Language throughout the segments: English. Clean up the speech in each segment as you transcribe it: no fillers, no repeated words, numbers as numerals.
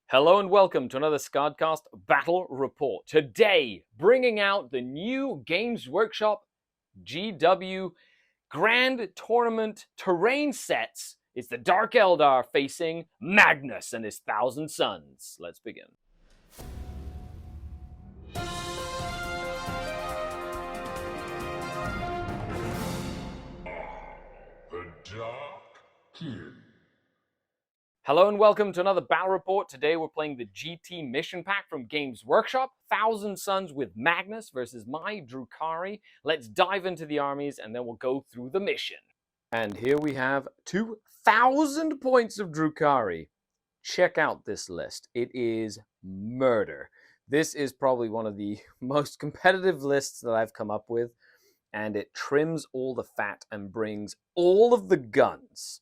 Hello and welcome to another Skaredcast Battle Report. Today, bringing out the new Games Workshop GW Grand Tournament terrain sets. It's the Dark Eldar facing Magnus and his Thousand Sons. Let's begin. The Dark King. Hello and welcome to another Battle Report. Today we're playing the GT Mission Pack from Games Workshop, Thousand Sons with Magnus versus my Drukhari. Let's dive into the armies and then we'll go through the mission. And here we have 2,000 points of Drukhari. Check out this list. It is murder. This is probably one of the most competitive lists that I've come up with, and it trims all the fat and brings all of the guns.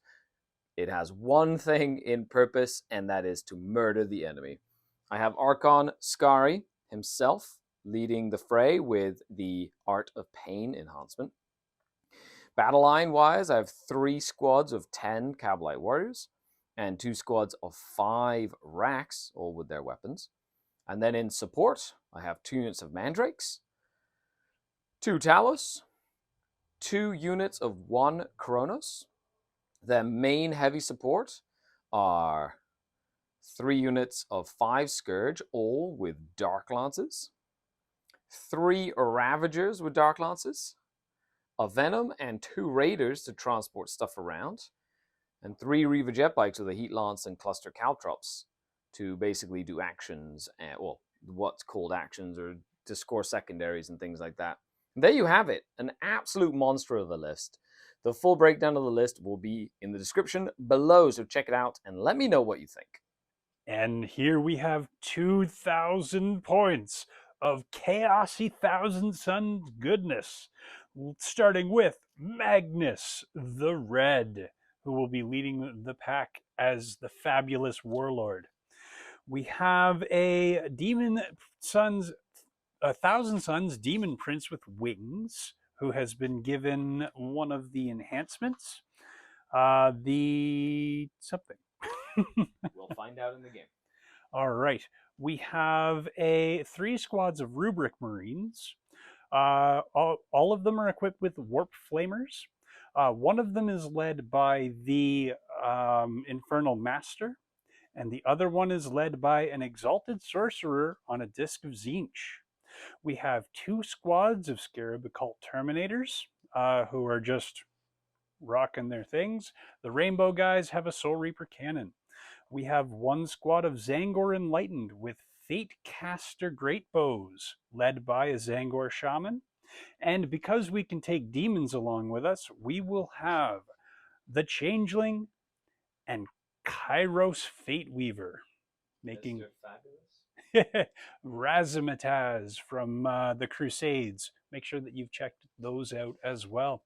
It has one thing in purpose, and that is to murder the enemy. I have Archon Skari himself leading the fray with the Art of Pain enhancement. Battle line-wise, I have 3 squads of 10 Cavalite warriors and 2 squads of 5 Racks, all with their weapons. And then in support, I have 2 units of Mandrakes, 2 Talos, 2 units of 1 Kronos. The main heavy support are 3 units of 5 Scourge, all with Dark Lances, 3 Ravagers with Dark Lances, a Venom and 2 Raiders to transport stuff around, and 3 Reaver Jet Bikes with a Heat Lance and Cluster Caltrops to basically do actions, well, what's called actions, or to score secondaries and things like that. And there you have it, an absolute monster of a list. The full breakdown of the list will be in the description below, so check it out and let me know what you think. And here we have 2,000 points of chaosy Thousand Sons goodness, starting with Magnus the Red, who will be leading the pack as the fabulous warlord. We have a Thousand Sons Demon Prince with wings, who has been given one of the enhancements. The something. We'll find out in the game. All right. We have 3 squads of Rubric Marines. All of them are equipped with Warp Flamers. One of them is led by the Infernal Master, and the other one is led by an Exalted Sorcerer on a Disc of Tzeentch. We have 2 squads of Scarab Occult Terminators, who are just rocking their things. The Rainbow guys have a Soul Reaper cannon. We have 1 squad of Zangor Enlightened with Fate Caster Great Bows, led by a Zangor Shaman. And because we can take demons along with us, we will have the Changeling and Kairos Fate Weaver, making Razzmatazz from the Crusades. Make sure that you've checked those out as well.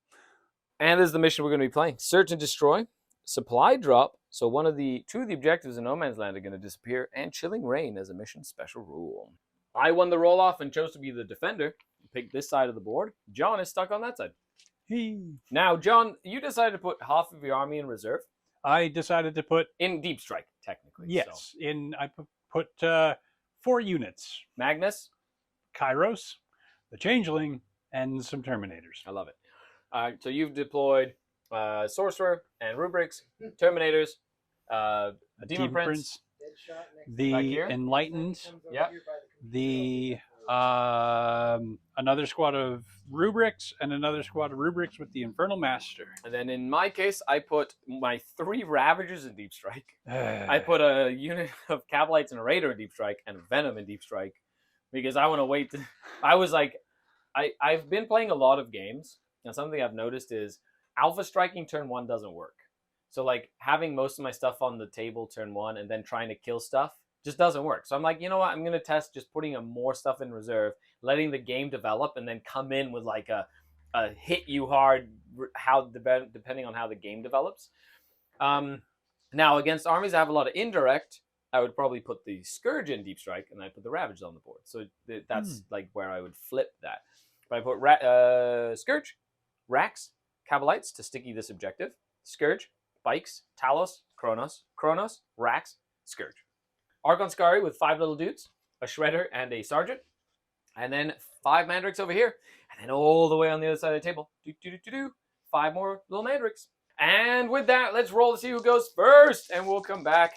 And this is the mission we're going to be playing. Search and Destroy, Supply Drop, so 2 of the objectives in No Man's Land are going to disappear, and Chilling Rain as a mission special rule. I won the roll-off and chose to be the defender. Picked this side of the board. John is stuck on that side. Now, John, you decided to put half of your army in reserve. I decided to put... In Deep Strike, technically. Yes, so. I put 4 units. Magnus, Kairos, the Changeling, and some Terminators. I love it. So you've deployed Sorcerer and Rubrics, Terminators, Demon Prince, the Enlightened, the another squad of Rubrics, and another squad of Rubrics with the Infernal Master. And then in my case, I put my 3 Ravagers in Deep Strike. I put a unit of Cavalites and a Raider in Deep Strike, and a Venom in Deep Strike, because I want to wait. I was like, I've been playing a lot of games, and something I've noticed is Alpha striking turn 1 doesn't work. So like having most of my stuff on the table turn 1 and then trying to kill stuff just doesn't work. So I'm like, you know what? I'm going to test just putting more stuff in reserve, letting the game develop, and then come in with like a hit you hard, depending on how the game develops. Now, against armies that have a lot of indirect, I would probably put the Scourge in Deep Strike, and I put the Ravage on the board. So that's like where I would flip that. But I put Scourge, Racks, Cavalites to sticky this objective, Scourge, Bikes, Talos, Kronos, Racks, Scourge. Archon Skari with 5 little dudes, a Shredder, and a Sergeant. And then 5 Mandrakes over here. And then all the way on the other side of the table, 5 more little Mandrakes. And with that, let's roll to see who goes first. And we'll come back.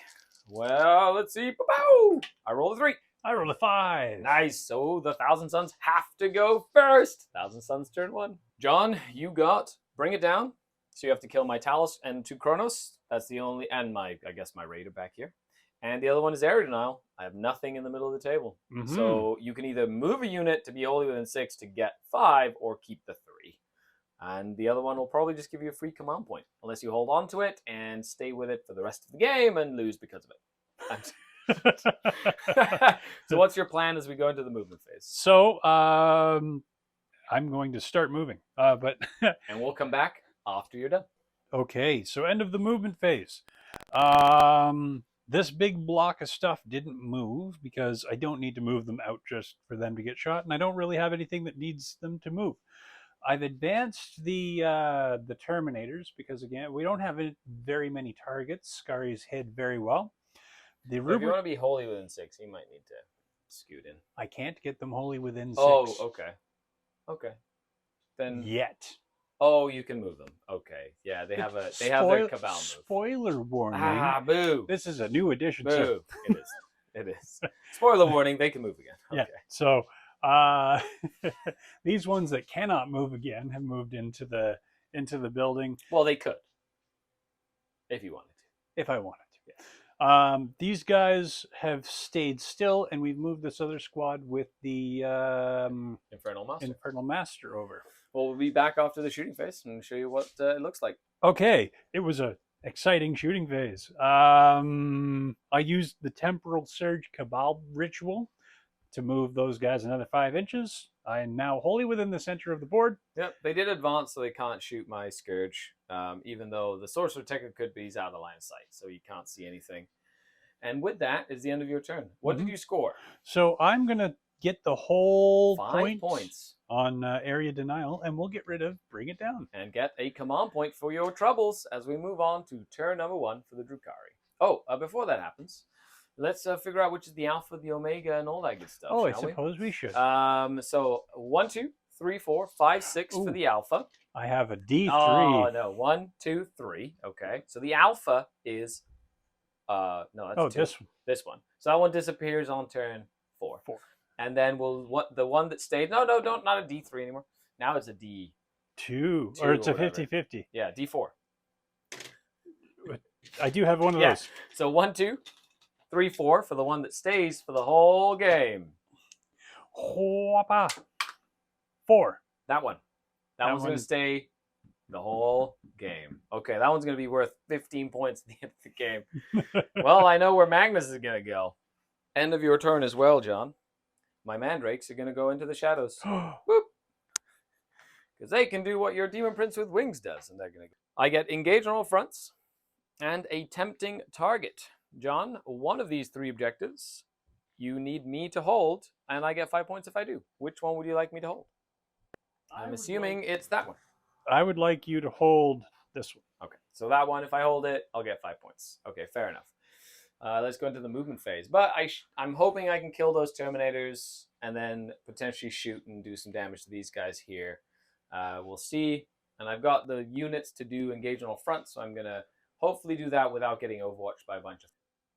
Well, let's see. Bow! I rolled a 3. I rolled a 5. Nice. So the Thousand Sons have to go first. Thousand Sons turn 1. John, you got Bring It Down. So you have to kill my Talos and 2 Kronos. That's the only, and I guess my Raider back here. And the other one is Area Denial. I have nothing in the middle of the table. Mm-hmm. So you can either move a unit to be wholly within 6 to get 5, or keep the 3. And the other one will probably just give you a free command point, unless you hold on to it and stay with it for the rest of the game and lose because of it. So what's your plan as we go into the movement phase? So I'm going to start moving, but and we'll come back after you're done. Okay, so end of the movement phase. This big block of stuff didn't move because I don't need to move them out just for them to get shot, and I don't really have anything that needs them to move. I've advanced the Terminators because, again, we don't have very many targets. Skari's hid very well. If you want to be wholly within 6, you might need to scoot in. I can't get them wholly within 6. Oh, okay. Okay. Then yet. Oh, you can move them. Okay. Yeah, they have their Cabal move. Spoiler warning. Boo. This is a new edition. Boo. So. It is. It is. Spoiler warning, they can move again. Okay. Yeah. So these ones that cannot move again have moved into the building. Well, they could. If you wanted to. If I wanted to. Yeah. These guys have stayed still, and we've moved this other squad with the Infernal Master over. Well, we'll be back after the shooting phase and show you what it looks like. Okay, it was a exciting shooting phase. I used the Temporal Surge Cabal ritual to move those guys another 5 inches. I am now wholly within the center of the board. Yep, they did advance, so they can't shoot my Scourge, even though the Sorcerer technically could be, he's out of line of sight, so you can't see anything. And with that is the end of your turn. What did you score? So I'm going to get the whole 5 points on Area Denial, and we'll get rid of Bring It Down. And get a command point for your troubles as we move on to turn number 1 for the Drukhari. Oh, before that happens, let's figure out which is the Alpha, the Omega, and all that good stuff. Oh, I suppose we should. So 1, 2, 3, 4, 5, 6 for the Alpha. I have a D3. Oh, no. 1, 2, 3. Okay. So the Alpha is... no, that's 2. This one. This one. So that one disappears on turn 4. And then the one that stayed... No, not a D3 anymore. Now it's a D2. Or it's a 50-50. Yeah, D4. I do have one of those. So 1, 2, 3, 4 for the one that stays for the whole game. 4. That one. That one's going to stay the whole game. Okay, that one's going to be worth 15 points at the end of the game. Well, I know where Magnus is going to go. End of your turn as well, John. My Mandrakes are going to go into the shadows. Whoop! Because they can do what your Demon Prince with Wings does. And they're going to. I get engage on all fronts and a tempting target. John, one of these 3 objectives you need me to hold, and I get 5 points if I do. Which one would you like me to hold? I'm assuming it's that one. I would like you to hold this one. Okay, so that one, if I hold it, I'll get 5 points. Okay, fair enough. Let's go into the movement phase. But I'm hoping I can kill those Terminators and then potentially shoot and do some damage to these guys here. We'll see. And I've got the units to do engage on all fronts, so I'm going to hopefully do that without getting overwatched by a bunch of...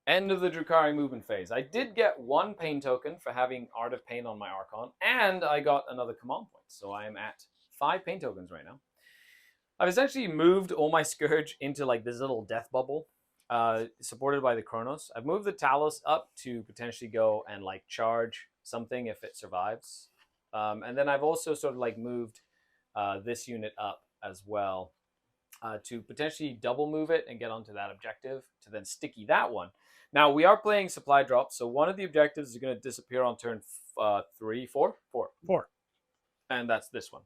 End of the Drukhari movement phase. I did get 1 pain token for having Art of Pain on my Archon, and I got another command point. So I am at 5 pain tokens right now. I've essentially moved all my Scourge into like this little death bubble, supported by the Kronos. I've moved the Talos up to potentially go and like charge something if it survives. And then I've also sort of like moved this unit up as well to potentially double move it and get onto that objective to then sticky that one. Now we are playing supply drop, so one of the objectives is going to disappear on turn 4. And that's this one.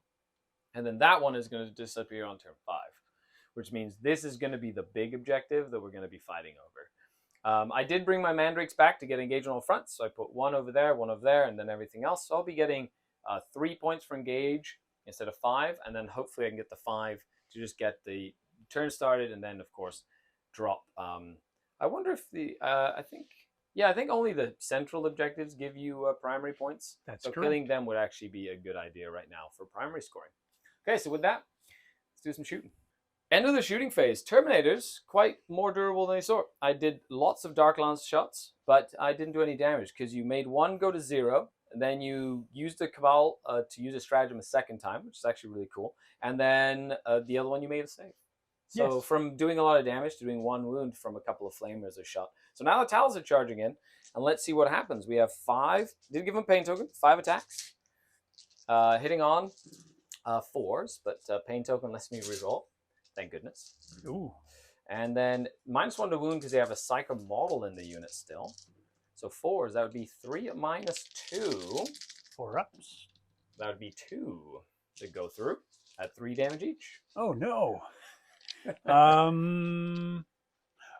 And then that one is going to disappear on turn 5, which means this is going to be the big objective that we're going to be fighting over. I did bring my Mandrakes back to get engaged on all fronts, so I put 1 over there, and then everything else. So I'll be getting 3 points for engage instead of 5, and then hopefully I can get the 5 to just get the turn started, and then, of course, drop. I wonder if I think Yeah, I think only the central objectives give you primary points. That's so correct. killing them would actually be a good idea right now for primary scoring. Okay, so with that, let's do some shooting. End of the shooting phase. Terminators, quite more durable than I thought. I did lots of Dark Lance shots, but I didn't do any damage because you made one go to 0, and then you used the Cabal to use a stratagem a second time, which is actually really cool. And then the other one you made a save. So Yes. from doing a lot of damage to doing 1 wound from a couple of flamers a shot. So now the Tals are charging in, and let's see what happens. We have 5, did give them pain token, 5 attacks. Hitting on 4s, but pain token lets me reroll. Thank goodness. Ooh. And then -1 to wound because they have a psycho model in the unit still. So 4s, that would be 3 -2. 4 ups. That would be 2 to go through at 3 damage each. Oh no.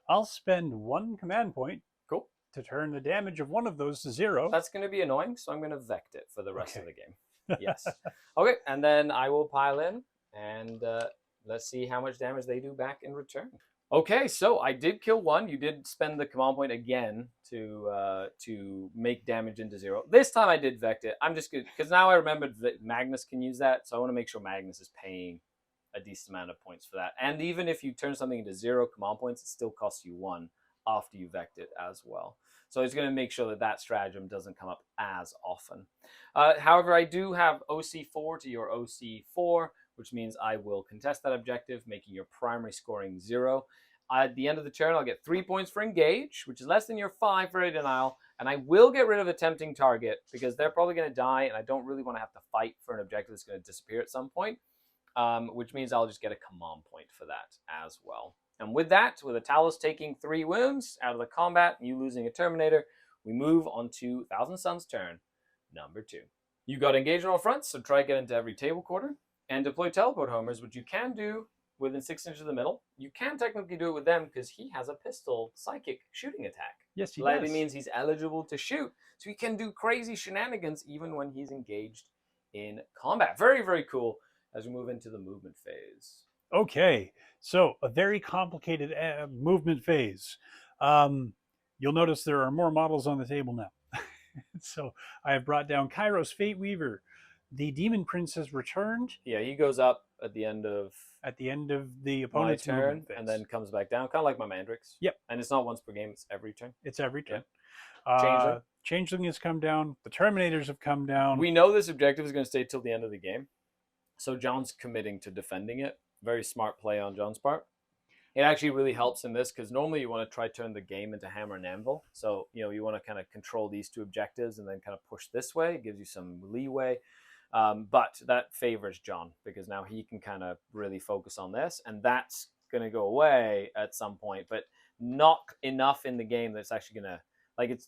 I'll spend 1 command point. Cool. To turn the damage of one of those to 0. That's going to be annoying, so I'm going to vect it for the rest of the game. Okay. Yes. Okay, and then I will pile in, and let's see how much damage they do back in return. Okay, so I did kill 1. You did spend the command point again to make damage into 0. This time I did vect it. I'm just good because now I remembered that Magnus can use that, so I want to make sure Magnus is paying a decent amount of points for that. And even if you turn something into 0 command points, it still costs you 1 after you vect it as well. So it's going to make sure that that stratagem doesn't come up as often. However, I do have OC4 to your OC4, which means I will contest that objective, making your primary scoring 0. At the end of the turn, I'll get 3 points for engage, which is less than your 5 for a denial, and I will get rid of a tempting target because they're probably going to die, and I don't really want to have to fight for an objective that's going to disappear at some point, which means I'll just get a command point for that as well. And with that, with a Talos taking 3 wounds out of the combat, and you losing a Terminator, we move on to Thousand Suns' turn, number 2. You got engaged on all fronts, so try to get into every table quarter, and deploy teleport homers, which you can do within 6 inches of the middle. You can technically do it with them because he has a pistol psychic shooting attack. Yes, he That does. means he's eligible to shoot, so he can do crazy shenanigans even when he's engaged in combat. Very, very cool as we move into the movement phase. Okay, so a very complicated movement phase. You'll notice there are more models on the table now. So I have brought down Kairos Fate Weaver. The Demon Prince has returned. Yeah, he goes up at the end of The opponent's my turn movement phase. and then comes back down, kind of like my Mandrix. Yep. And it's not once per game, it's every turn. It's every turn. Changeling. Changeling has come down. The Terminators have come down. We know this objective is going to stay till the end of the game. So John's committing to defending it. Very smart play on John's part. It actually really helps in this because normally you want to try to turn the game into hammer and anvil. So, you want to kind of control these 2 objectives and then kind of push this way. It gives you some leeway. But that favors John because now he can kind of really focus on this. And that's going to go away at some point, but not enough in the game that's actually going to, it's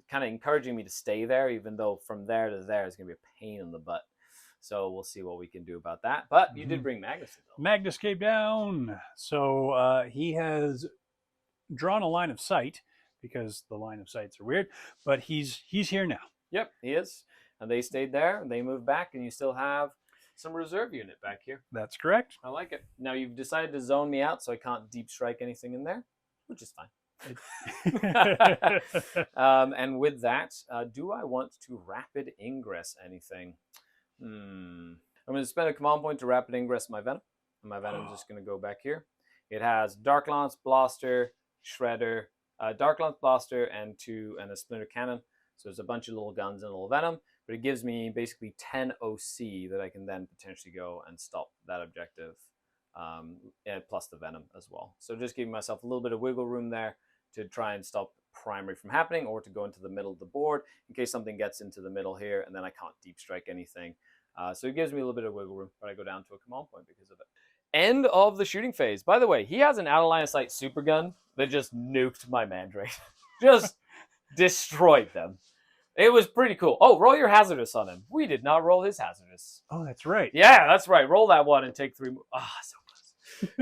kind of encouraging me to stay there, even though from there to there is going to be a pain in the butt. So we'll see what we can do about that. But you did bring Magnus in, though. Magnus came down. So he has drawn a line of sight because the line of sights are weird, but he's here now. Yep, he is. And they stayed there, and they moved back, and you still have some reserve unit back here. That's correct. I like it. Now you've decided to zone me out so I can't deep strike anything in there, which is fine. And with that, do I want to rapid ingress anything? I'm going to spend a command point to rapid ingress my Venom. And my Venom is just going to go back here. It has Dark Lance, Blaster, Shredder, Dark Lance, Blaster, and a Splinter Cannon. So there's a bunch of little guns and a little Venom. But it gives me basically 10 OC that I can then potentially go and stop that objective. Plus the Venom as well. So just giving myself a little bit of wiggle room there to try and stop primary from happening or to go into the middle of the board in case something gets into the middle here and then I can't deep strike anything. So it gives me a little bit of wiggle room, but I go down to a command point because of it. End of the shooting phase. By the way, he has an out of line of sight super gun that just nuked my Mandrake. Just destroyed them. It was pretty cool. Oh, roll your hazardous on him. We did not roll his hazardous. Oh, that's right. Yeah, that's right. Roll that one and take 3 more. So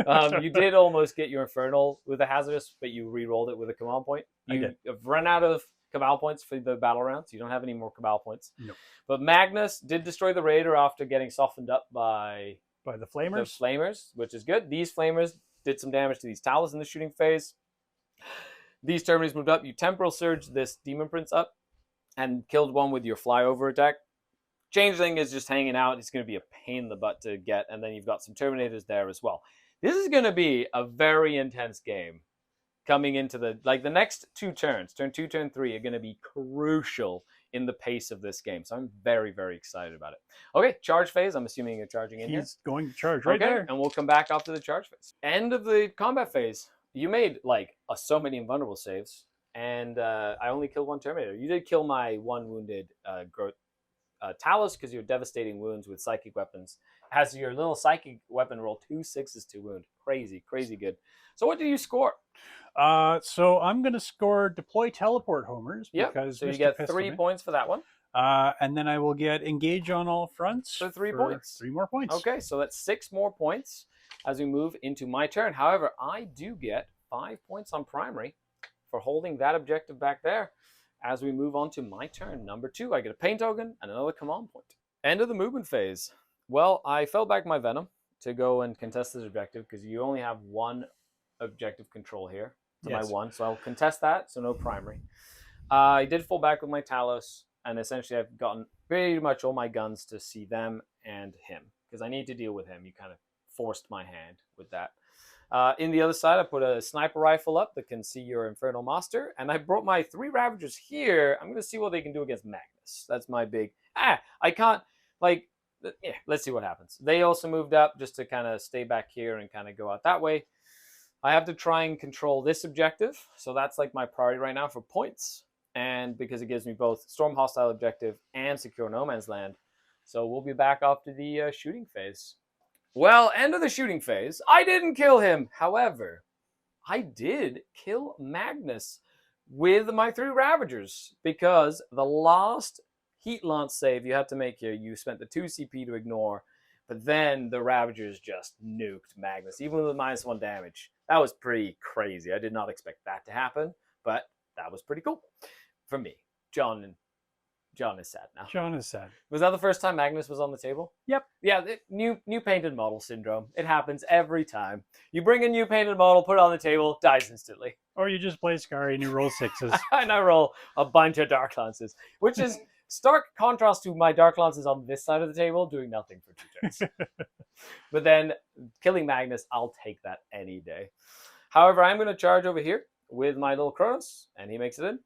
close. You did almost get your Infernal with a hazardous, but you re-rolled it with a Cabal point. You have run out of Cabal points for the battle rounds. You don't have any more Cabal points. Nope. But Magnus did destroy the Raider after getting softened up by the Flamers. The Flamers, which is good. These Flamers did some damage to these Talos in the shooting phase. These Terminators moved up. You Temporal Surge this Demon Prince up and killed one with your flyover attack. Changeling is just hanging out. It's going to be a pain in the butt to get. And then you've got some Terminators there as well. This is going to be a very intense game coming into the next 2 turns. Turn 2, turn 3 are going to be crucial in the pace of this game. So I'm very, very excited about it. Okay, charge phase. I'm assuming you're charging in here. He's going to charge right there. And we'll come back after the charge phase. End of the combat phase. You made so many invulnerable saves, and I only killed 1 Terminator. You did kill my 1 wounded Talus because you're devastating wounds with psychic weapons. Has your little psychic weapon roll 2 6s to wound. Crazy, crazy good. So what do you score? So I'm going to score Deploy Teleport Homers. Because so you get 3 points for that one. And then I will get Engage on All Fronts. So 3 points. 3 more points. Okay, so that's 6 more points as we move into my turn. However, I do get 5 points on primary for holding that objective back there. As we move on to my turn, number 2, I get a pain token and another command point. End of the movement phase. Well, I fell back my Venom to go and contest this objective because you only have 1 objective control here to my 1, so I'll contest that, so no primary. I did fall back with my Talos, and essentially I've gotten pretty much all my guns to see them and him because I need to deal with him. You kind of forced my hand with that. In the other side, I put a sniper rifle up that can see your Infernal Master, and I brought my 3 Ravagers here. I'm going to see what they can do against Magnus. That's my big... I can't... let's see what happens. They also moved up just to kind of stay back here and kind of go out that way. I have to try and control this objective, so that's my priority right now for points, and because it gives me both Storm Hostile Objective and Secure No Man's Land. So we'll be back after the shooting phase. Well, end of the shooting phase. I didn't kill him. However, I did kill Magnus with my 3 Ravagers because the last Heat Lance save you had to make here, you spent the 2 CP to ignore, but then the Ravagers just nuked Magnus, even with -1 damage. That was pretty crazy. I did not expect that to happen, but that was pretty cool for me. John is sad now. John is sad. Was that the first time Magnus was on the table? Yep. Yeah, new painted model syndrome. It happens every time. You bring a new painted model, put it on the table, dies instantly. Or you just play Skari and you roll 6s. And I roll a bunch of Dark Lances, which is stark contrast to my Dark Lances on this side of the table doing nothing for 2 turns. But then killing Magnus, I'll take that any day. However, I'm going to charge over here with my little Kronos, and he makes it in.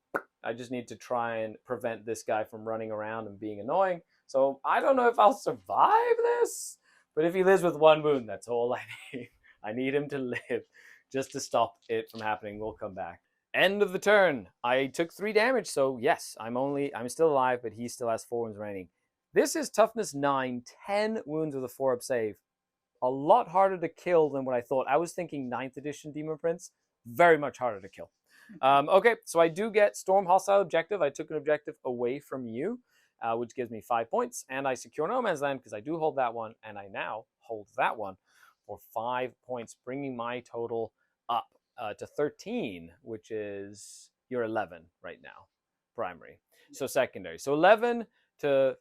I just need to try and prevent this guy from running around and being annoying. So I don't know if I'll survive this, but if he lives with 1 wound, that's all I need. I need him to live just to stop it from happening. We'll come back. End of the turn. I took 3 damage, so yes, I'm still alive, but he still has 4 wounds remaining. This is toughness 9, 10 wounds with a 4-up save. A lot harder to kill than what I thought. I was thinking 9th edition Demon Prince. Very much harder to kill. Okay, so I do get Storm Hostile Objective. I took an objective away from you, which gives me 5 points. And I secure No Man's Land because I do hold that one. And I now hold that one for 5 points, bringing my total up to 13, which is your 11 right now, primary. So secondary. So 11 to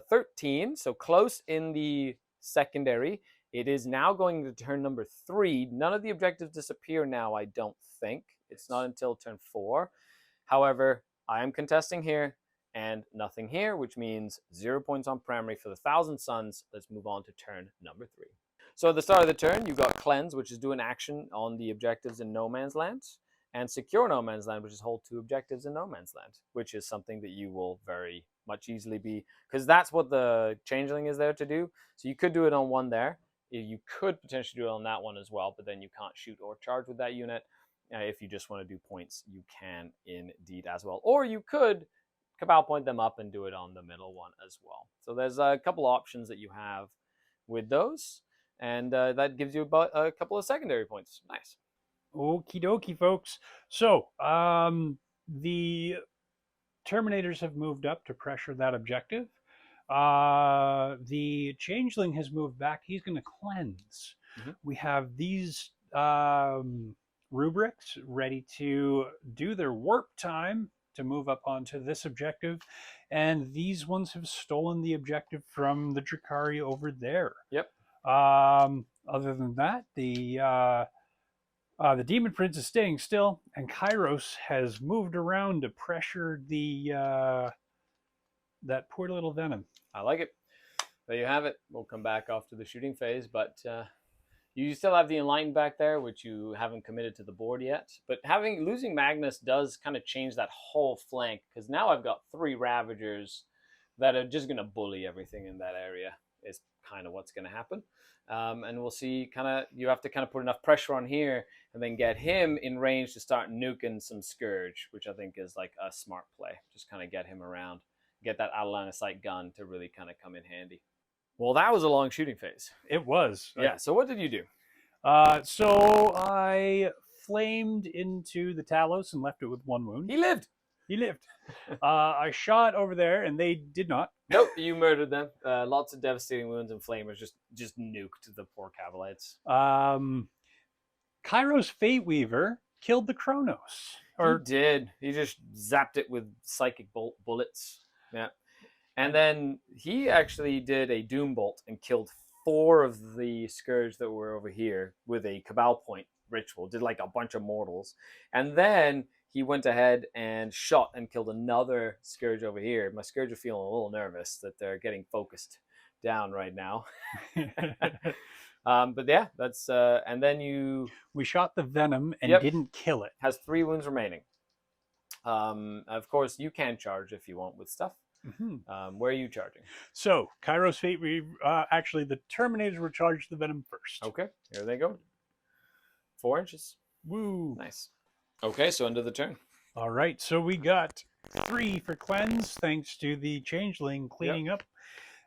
13, so close in the secondary. It is now going to turn number 3. None of the objectives disappear now, I don't think. It's not until turn 4. However, I am contesting here and nothing here, which means 0 points on primary for the 1,000 Suns. Let's move on to turn number 3. So at the start of the turn, you've got Cleanse, which is do an action on the objectives in No Man's Land, and Secure No Man's Land, which is hold 2 objectives in No Man's Land, which is something that you will very much easily be, because that's what the Changeling is there to do. So you could do it on one there. You could potentially do it on that one as well, but then you can't shoot or charge with that unit. If you just want to do points, you can indeed as well. Or you could Cabal point them up and do it on the middle one as well. So there's a couple options that you have with those, and that gives you about a couple of secondary points. Nice. Okie dokie, folks. So the Terminators have moved up to pressure that objective. The Changeling has moved back. He's going to cleanse. Mm-hmm. We have these rubrics ready to do their warp time to move up onto this objective, and these ones have stolen the objective from the Drukhari over there. Yep. Other than that, the The Demon Prince is staying still, and Kairos has moved around to pressure the that poor little Venom. I like it. There you have it. We'll come back after the shooting phase, but you still have the Enlightened back there, which you haven't committed to the board yet. But losing Magnus does kind of change that whole flank, because now I've got 3 Ravagers that are just going to bully everything in that area, is kind of what's going to happen. And we'll see, you have to kind of put enough pressure on here and then get him in range to start nuking some Scourge, which I think is like a smart play. Just kind of get him around, get that out of line of sight gun to really kind of come in handy. Well, that was a long shooting phase. It was. Yeah, so what did you do? So I flamed into the Talos and left it with 1 wound. He lived. He lived. I shot over there, and they did not. Nope, you murdered them. Lots of devastating wounds, and flamers just nuked the poor Cavalites. Kairos Fate Weaver killed the Kronos. He did. He just zapped it with psychic bullets. Yeah. And then he actually did a Doom Bolt and killed 4 of the Scourge that were over here with a Cabal Point ritual. Did like a bunch of mortals. And then he went ahead and shot and killed another Scourge over here. My Scourge are feeling a little nervous that they're getting focused down right now. But yeah, that's and then we shot the Venom and didn't kill it. Has 3 wounds remaining. Of course, you can charge if you want with stuff. Mm-hmm. Where are you charging? So Kairos Fate, actually the Terminators were charged the Venom first. Okay, here they go. 4 inches. Woo! Nice. Okay, so end of the turn. All right, so we got 3 for cleanse, thanks to the Changeling cleaning up,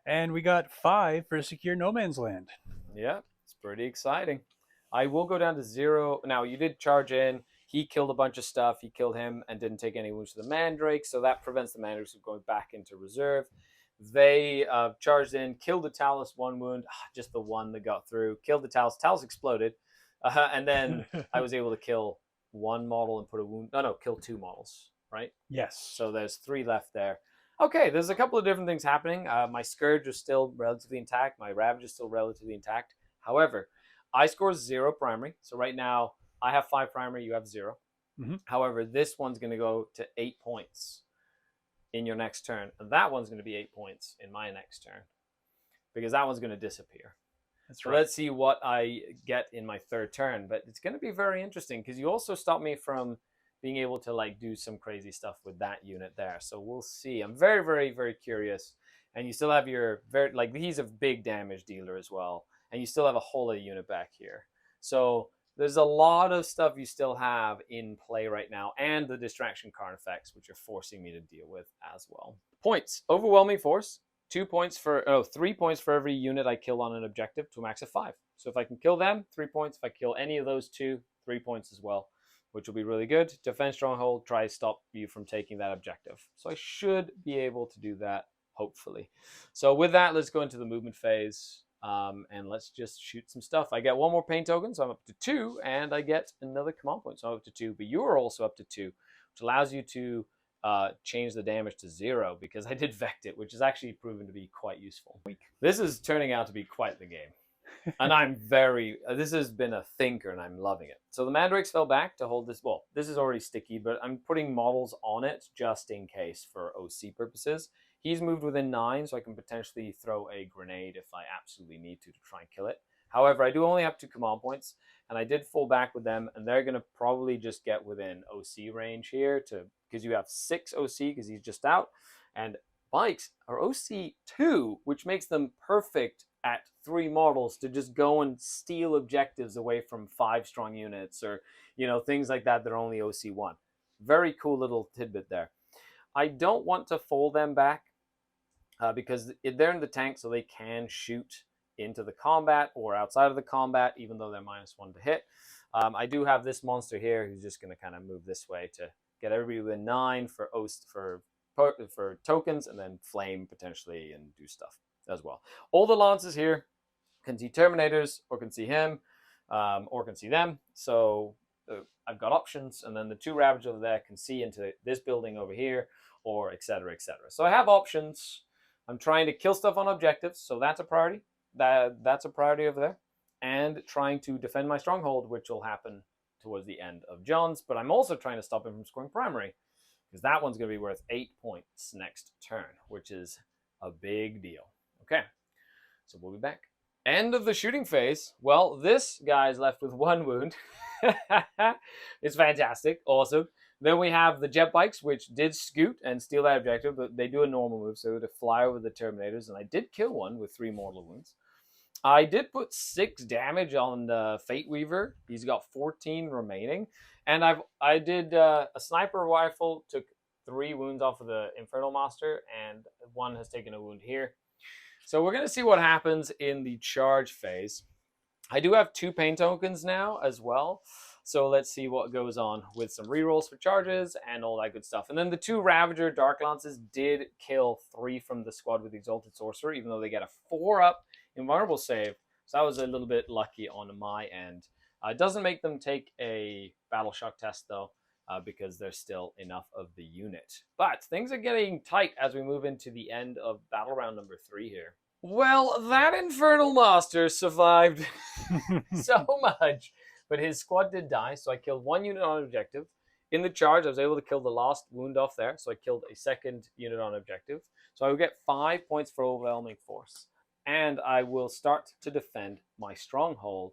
and we got 5 for secure no man's land. Yeah, it's pretty exciting. I will go down to 0. Now, you did charge in. He killed a bunch of stuff. He killed him and didn't take any wounds to the Mandrake, so that prevents the Mandrakes from going back into reserve. They charged in, killed the Talus, 1 wound, just the one that got through. Killed the Talus. Talus exploded, and then I was able to kill 1 model and put a wound. No, kill 2 models, right? Yes. So there's 3 left there. Okay, there's a couple of different things happening. My Scourge is still relatively intact. My Ravage is still relatively intact. However, I score 0 primary. So right now, I have 5 primary, you have 0. Mm-hmm. However, this one's going to go to 8 points in your next turn. And that one's going to be 8 points in my next turn. Because that one's going to disappear. That's so right. Let's see what I get in my 3rd turn. But it's going to be very interesting because you also stop me from being able to like do some crazy stuff with that unit there. So we'll see. I'm very, very, very curious. And you still have your he's a big damage dealer as well. And you still have a whole other unit back here. So there's a lot of stuff you still have in play right now, and the distraction card effects, which are forcing me to deal with as well. Points. Overwhelming force. 3 points for every unit I kill on an objective to a max of 5. So if I can kill them, 3 points. If I kill any of those 2, 3 points as well, which will be really good. Defend stronghold, try to stop you from taking that objective. So I should be able to do that, hopefully. So with that, let's go into the movement phase. And let's just shoot some stuff. I get 1 more pain token, so I'm up to 2, and I get another command point, so I'm up to 2. But you're also up to 2, which allows you to change the damage to 0 because I did Vect it, which is actually proven to be quite useful. This is turning out to be quite the game. And I'm this has been a thinker, and I'm loving it. So the Mandrakes fell back to hold this. Well, this is already sticky, but I'm putting models on it just in case for OC purposes. He's moved within 9, so I can potentially throw a grenade if I absolutely need to try and kill it. However, I do only have 2 command points, and I did fall back with them, and they're going to probably just get within OC range here because you have 6 OC because he's just out, and bikes are OC 2, which makes them perfect at 3 models to just go and steal objectives away from 5 strong units or things like that that are only OC 1. Very cool little tidbit there. I don't want to fold them back because they're in the tank, so they can shoot into the combat or outside of the combat, even though they're -1 to hit. I do have this monster here who's just going to kind of move this way to get everybody within 9 for tokens, and then flame potentially and do stuff as well. All the lances here can see Terminators or can see him or can see them. So I've got options, and then the 2 Ravagers over there can see into this building over here, or etc., etc. So I have options. I'm trying to kill stuff on objectives, so that's a priority. That's a priority over there. And trying to defend my stronghold, which will happen towards the end of John's, but I'm also trying to stop him from scoring primary, because that one's going to be worth 8 points next turn, which is a big deal. Okay, so we'll be back. End of the shooting phase. Well, this guy's left with 1 wound. It's fantastic. Awesome. Then we have the jet bikes, which did scoot and steal that objective, but they do a normal move, so to fly over the Terminators, and I did kill one with 3 mortal wounds. I did put 6 damage on the Fate Weaver. He's got 14 remaining. And I did a sniper rifle, took 3 wounds off of the Infernal Master, and 1 has taken a wound here. So we're going to see what happens in the charge phase. I do have 2 pain tokens now as well. So let's see what goes on with some rerolls for charges and all that good stuff. And then the 2 Ravager Dark Lances did kill 3 from the squad with Exalted Sorcerer, even though they get a 4-up invulnerable save. So that was a little bit lucky on my end. It doesn't make them take a Battle Shock test though, because there's still enough of the unit. But things are getting tight as we move into the end of battle round number 3 here. Well, that Infernal Master survived so much, but his squad did die, so I killed 1 unit on objective. In the charge, I was able to kill the last wound off there, so I killed a 2nd unit on objective. So I will get 5 points for overwhelming force, and I will start to defend my stronghold.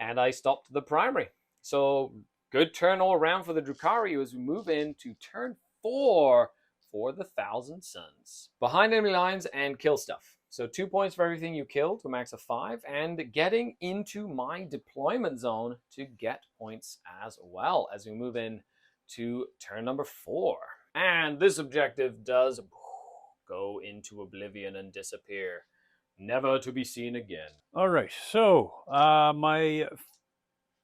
And I stopped the primary. So good turn all around for the Drukhari as we move into turn 4 for the Thousand Suns. Behind enemy lines and kill stuff. So 2 points for everything you kill to a max of 5, and getting into my deployment zone to get points as well as we move in to turn number 4. And this objective does go into oblivion and disappear, never to be seen again. All right, so my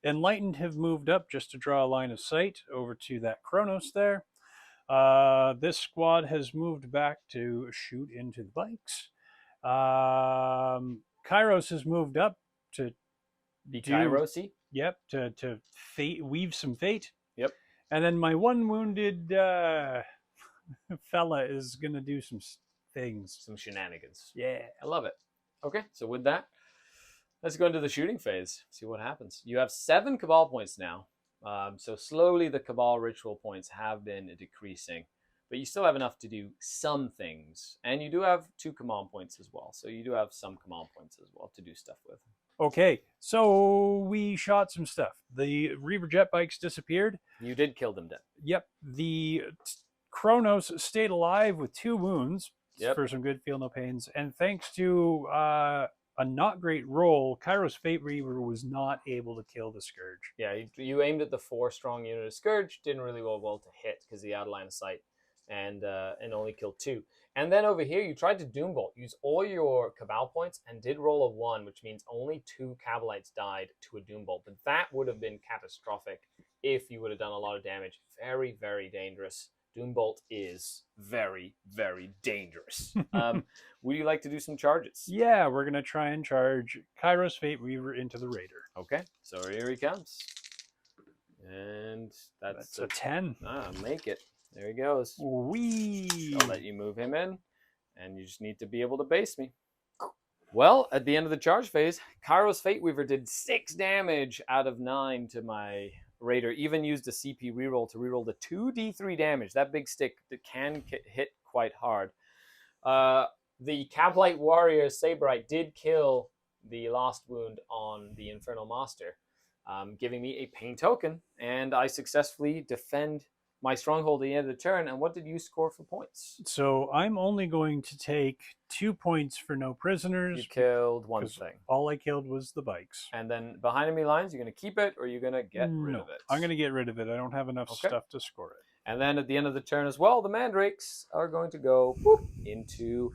Enlightened have moved up just to draw a line of sight over to that Kronos there. This squad has moved back to shoot into the bikes. Kairos has moved up to Be Kairos-y? Yep, to weave some fate. Yep. And then my 1 wounded fella is going to do some things. Some shenanigans. Yeah. I love it. Okay, so with that, let's go into the shooting phase. See what happens. You have 7 Cabal points now. So slowly the Cabal ritual points have been decreasing. But you still have enough to do some things. And you do have 2 command points as well. So you do have some command points as well to do stuff with. Okay, so we shot some stuff. The Reaver jet bikes disappeared. You did kill them dead. Yep. The Kronos stayed alive with 2 wounds for some good feel no pains. And thanks to a not great roll, Kairos Fate Reaver was not able to kill the Scourge. Yeah, you aimed at the 4 strong unit of Scourge. Didn't really go well to hit because he had line of sight. And only killed 2. And then over here, you tried to Doombolt. Use all your Cabal points and did roll a 1, which means only 2 Cabalites died to a Doombolt. But that would have been catastrophic if you would have done a lot of damage. Very, very dangerous. Doombolt is very, very dangerous. Would you like to do some charges? Yeah, we're going to try and charge Kairos Fate Reaver into the Raider. Okay, so here he comes. And that's a 10. Make it. There he goes. Whee! I'll let you move him in, and you just need to be able to base me. Well, at the end of the charge phase, Kairos Fate Weaver did 6 damage out of 9 to my Raider. Even used a CP reroll to reroll the 2d3 damage. That big stick that can hit quite hard. The Cablite Warrior Saberite did kill the last wound on the Infernal Master, giving me a pain token, and I successfully defend my stronghold at the end of the turn. And what did you score for points? So I'm only going to take 2 points for no prisoners. You killed 1 thing. All I killed was the bikes. And then behind enemy lines, you're going to keep it, or you're going to get rid of it? I'm going to get rid of it. I don't have enough stuff to score it. And then at the end of the turn as well, the Mandrakes are going to go into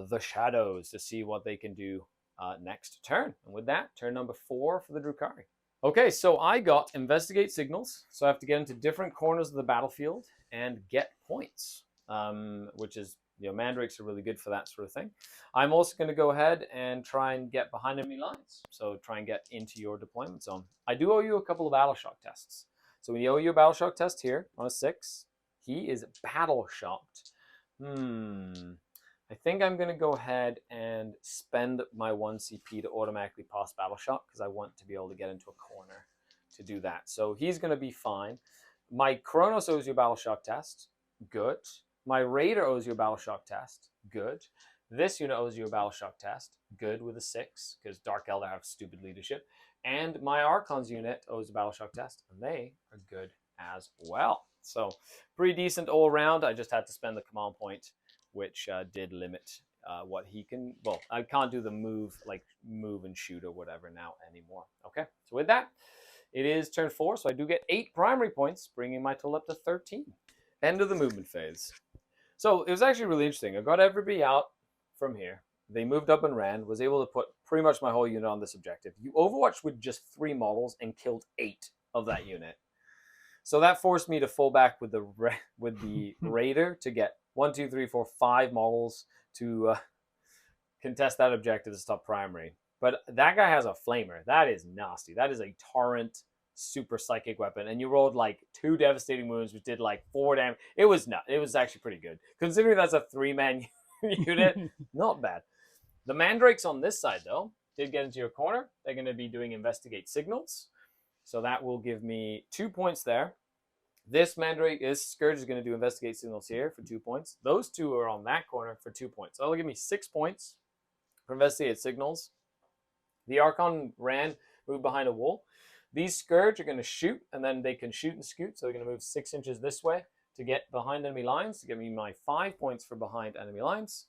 the shadows to see what they can do next turn. And with that, turn number 4 for the Drukhari. Okay, so I got Investigate Signals. So I have to get into different corners of the battlefield and get points, which is, Mandrakes are really good for that sort of thing. I'm also going to go ahead and try and get behind enemy lines. So try and get into your deployment zone. I do owe you a couple of Battle Shock tests. So we owe you a Battle Shock test here on a 6. He is Battle Shocked. I think I'm going to go ahead and spend my 1 CP to automatically pass Battle Shock because I want to be able to get into a corner to do that. So he's going to be fine. My Kronos owes you a Battle Shock test. Good. My Raider owes you a Battle Shock test. Good. This unit owes you a Battle Shock test. Good with a 6, because Dark Eldar have stupid leadership. And my Archon's unit owes a Battle Shock test, and they are good as well. So pretty decent all around. I just had to spend the command point, which did limit what he can. Well, I can't do the move, like move and shoot or whatever now anymore. Okay, so with that, it is turn 4, so I do get 8 primary points, bringing my total up to 13. End of the movement phase. So it was actually really interesting. I got everybody out from here. They moved up and ran, was able to put pretty much my whole unit on this objective. You overwatched with just 3 models and killed 8 of that unit. So that forced me to fall back with the Raider to get 1, 2, 3, 4, 5 models to contest that objective as top primary. But that guy has a flamer. That is nasty. That is a torrent super psychic weapon, and you rolled like 2 devastating wounds, which did like 4 damage. It was nuts. It was actually pretty good considering that's a 3-man unit. Not bad. The Mandrakes on this side though did get into your corner. They're going to be doing investigate signals, so that will give me 2 points there. This Mandrake Scourge is going to do investigate signals here for 2 points. Those 2 are on that corner for 2 points. So that'll give me 6 points for investigate signals. The Archon moved behind a wall. These Scourge are going to shoot, and then they can shoot and scoot, so they're going to move 6 inches this way to get behind enemy lines, to give me my 5 points for behind enemy lines.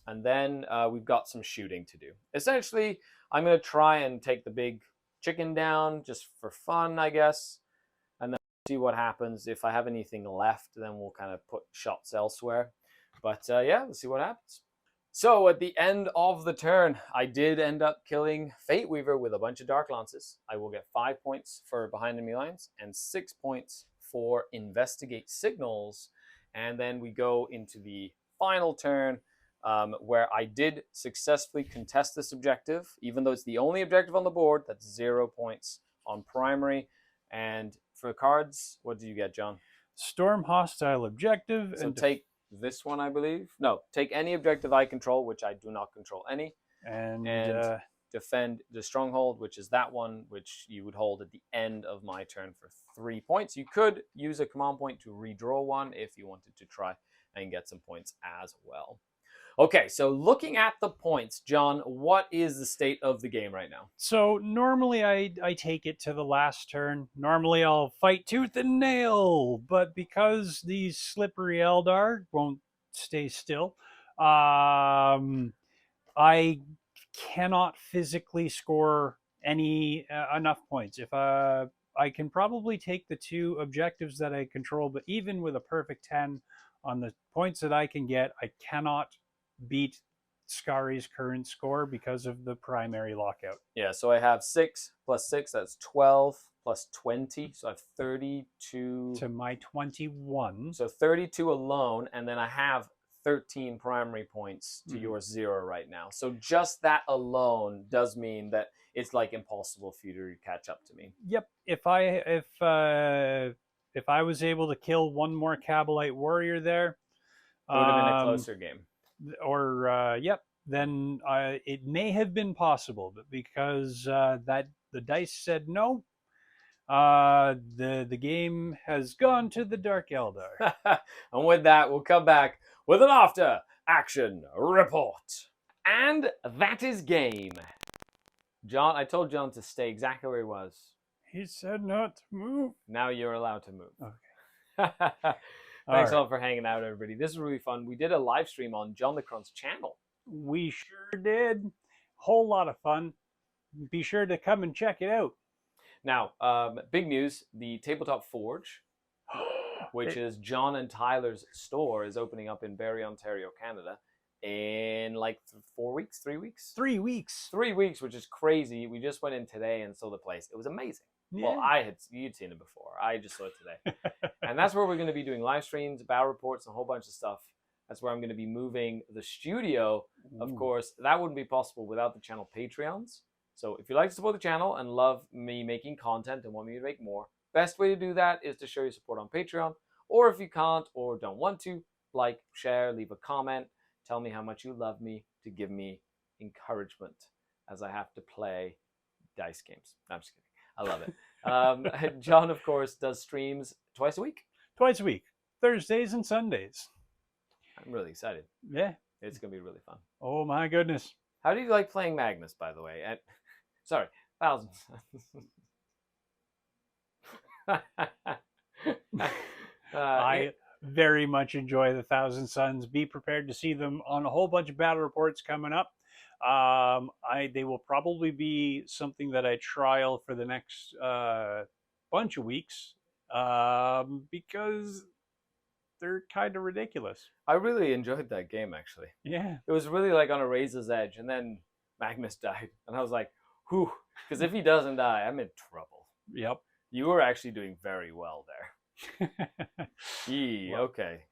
And then we've got some shooting to do. Essentially, I'm going to try and take the big chicken down just for fun, I guess, and then see what happens. If I have anything left, then we'll kind of put shots elsewhere. But yeah, let's see what happens. So at the end of the turn, I did end up killing Fate Weaver with a bunch of Dark Lances. I will get 5 points for behind enemy lines and 6 points for investigate signals. And then we go into the final turn where I did successfully contest this objective. Even though it's the only objective on the board, that's 0 points on primary. And for cards, what do you get, John? Storm hostile objective. So and take this one, I believe. No, take any objective I control, which I do not control any. And defend the stronghold, which is that one, which you would hold at the end of my turn for 3 points. You could use a command point to redraw one if you wanted to try and get some points as well. Okay, so looking at the points, John, what is the state of the game right now? So normally I take it to the last turn. Normally I'll fight tooth and nail, but because these slippery Eldar won't stay still, I cannot physically score any enough points. If I can probably take the 2 objectives that I control, but even with a perfect 10 on the points that I can get, I cannot beat Skari's current score because of the primary lockout. Yeah, so I have 6 plus 6, that's 12 plus 20, so I have 32 to my 21. So 32 alone, and then I have 13 primary points to your 0 right now. So just that alone does mean that it's like impossible for you to catch up to me. Yep. If I was able to kill one more Kabalite warrior there, it would have been a closer game. Or then it may have been possible, but because that the dice said no, the game has gone to the Dark Eldar. And with that, we'll come back with an after action report. And that is game. John, I told John to stay exactly where he was. He said not to move. Now you're allowed to move. Okay. Thanks a lot for hanging out, everybody. This is really fun. We did a live stream on John the Cron's channel. We sure did. Whole lot of fun. Be sure to come and check it out. Now, big news. The Tabletop Forge, which is John and Tyler's store, is opening up in Barrie, Ontario, Canada in like 4 weeks, 3 weeks? 3 weeks. 3 weeks, which is crazy. We just went in today and saw the place. It was amazing. Yeah. Well, you'd seen it before. I just saw it today. And that's where we're going to be doing live streams, battle reports, and a whole bunch of stuff. That's where I'm going to be moving the studio. Of course, that wouldn't be possible without the channel Patreons. So if you like to support the channel and love me making content and want me to make more, best way to do that is to show your support on Patreon. Or if you can't or don't want to, like, share, leave a comment, tell me how much you love me to give me encouragement as I have to play dice games. No, I'm just kidding. I love it. John, of course, does streams twice a week. Twice a week, Thursdays and Sundays. I'm really excited. Yeah. It's going to be really fun. Oh my goodness. How do you like playing Magnus, by the way? Sorry, thousands. I very much enjoy the Thousand Suns. Be prepared to see them on a whole bunch of battle reports coming up. They will probably be something that I trial for the next bunch of weeks because they're kind of ridiculous. I really enjoyed that game, actually. Yeah. It was really like on a razor's edge, and then Magnus died, and I was like, whew, because if he doesn't die, I'm in trouble. Yep. You were actually doing very well there. Okay.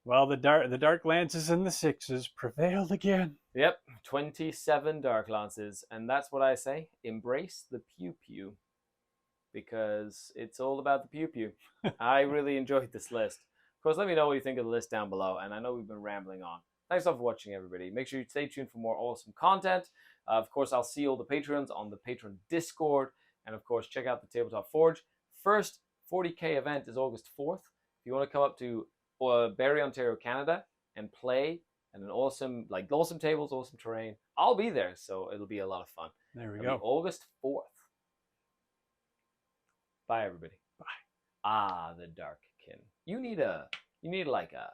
Well, the dark lances and the sixes prevailed again. Yep, 27 dark lances, and that's what I say. Embrace the pew pew, because it's all about the pew pew. I really enjoyed this list. Of course, let me know what you think of the list down below, and I know we've been rambling on. Thanks a lot for watching, everybody. Make sure you stay tuned for more awesome content. Of course, I'll see all the patrons on the Patreon Discord, and of course, check out the Tabletop Forge. First 40k event is August 4th. If you want to come up to Barrie, Ontario, Canada, and play and awesome tables, awesome terrain, I'll be there, so it'll be a lot of fun. There we It'll go. be August 4th. Bye, everybody. Bye. Ah, the Dark Kin. You need like a